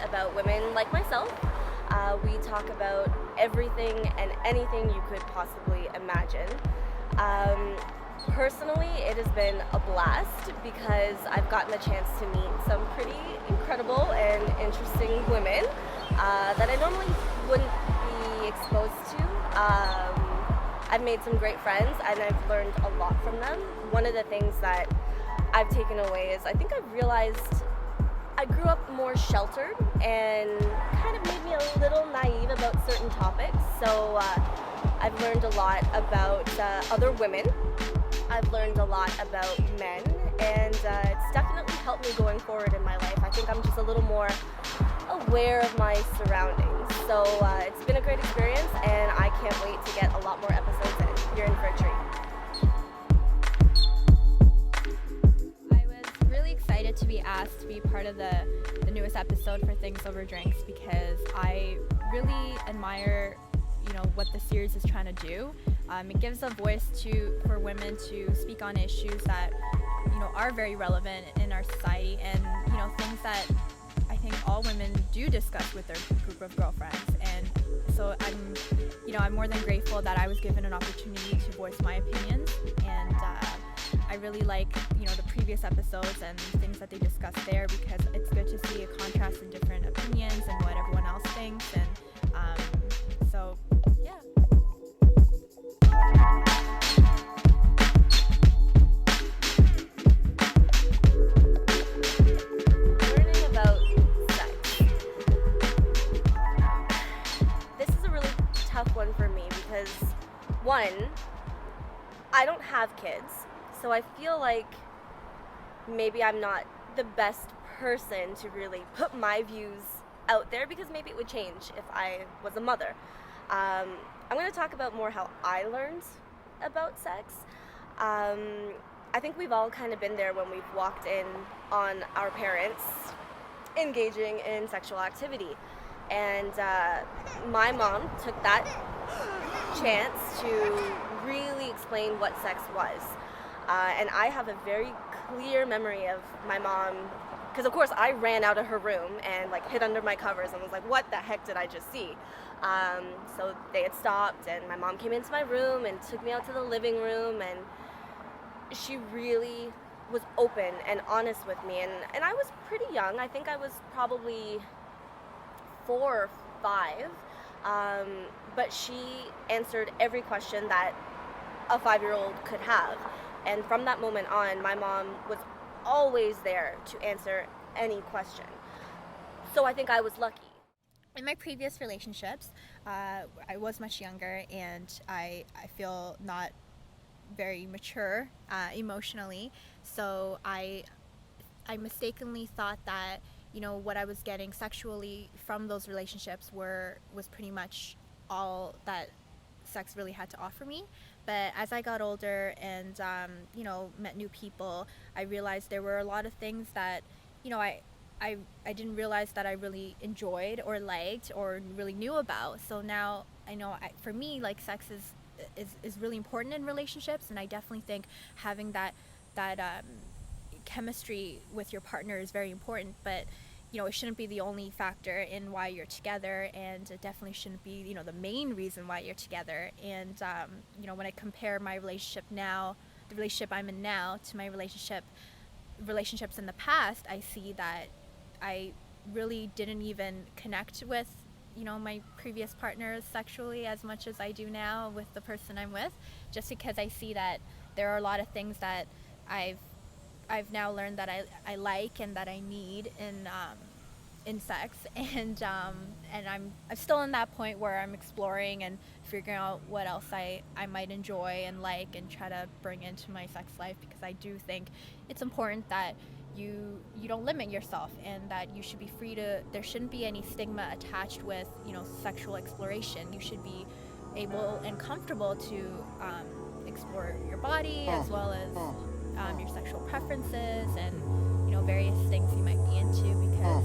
about women like myself. We talk about everything and anything you could possibly imagine. Personally, it has been a blast because I've gotten the chance to meet some pretty incredible and interesting women that I normally wouldn't be exposed to. I've made some great friends and I've learned a lot from them. One of the things that I've taken away is I think I've realized I grew up more sheltered and kind of made me a little naive about certain topics. So I've learned a lot about other women. I've learned a lot about men, and it's definitely helped me going forward in my life. I think I'm just a little more aware of my surroundings. So it's been a great experience, and I can't wait to get a lot more episodes in. You're in for a treat. Excited to be asked to be part of the newest episode for Things Over Drinks because I really admire what the series is trying to do. It gives a voice for women to speak on issues that are very relevant in our society, and things that I think all women do discuss with their group of girlfriends. And so I'm more than grateful that I was given an opportunity to voice my opinions, and I really like the previous episodes and things that they discuss there because it's good to see a contrast in different opinions and what everyone else thinks, and so yeah. Learning about sex. This is a really tough one for me because one, I don't have kids. So I feel like maybe I'm not the best person to really put my views out there because maybe it would change if I was a mother. I'm going to talk about more how I learned about sex. I think we've all kind of been there when we've walked in on our parents engaging in sexual activity. And my mom took that chance to really explain what sex was. And I have a very clear memory of my mom, because of course I ran out of her room and hid under my covers and was like, what the heck did I just see? So they had stopped and my mom came into my room and took me out to the living room, and she really was open and honest with me. And I was pretty young. I think I was probably 4 or 5, but she answered every question that a 5-year-old could have. And from that moment on, my mom was always there to answer any question. So I think I was lucky. In my previous relationships, I was much younger, and I feel not very mature emotionally. So I mistakenly thought that what I was getting sexually from those relationships was pretty much all that sex really had to offer me. But as I got older and met new people, I realized there were a lot of things that I didn't realize that I really enjoyed or liked or really knew about. So now I know for me, sex is really important in relationships, and I definitely think having that chemistry with your partner is very important. But it shouldn't be the only factor in why you're together, and it definitely shouldn't be, the main reason why you're together. And, when I compare my relationship now, the relationship I'm in now, to my relationships in the past, I see that I really didn't even connect with, my previous partners sexually as much as I do now with the person I'm with, just because I see that there are a lot of things that I've now learned that I like and that I need in sex, and I'm still in that point where I'm exploring and figuring out what else I might enjoy and like and try to bring into my sex life, because I do think it's important that you don't limit yourself, and that you should be free to, there shouldn't be any stigma attached with sexual exploration. You should be able and comfortable to explore your body as well as your sexual preferences and various things you might be into, because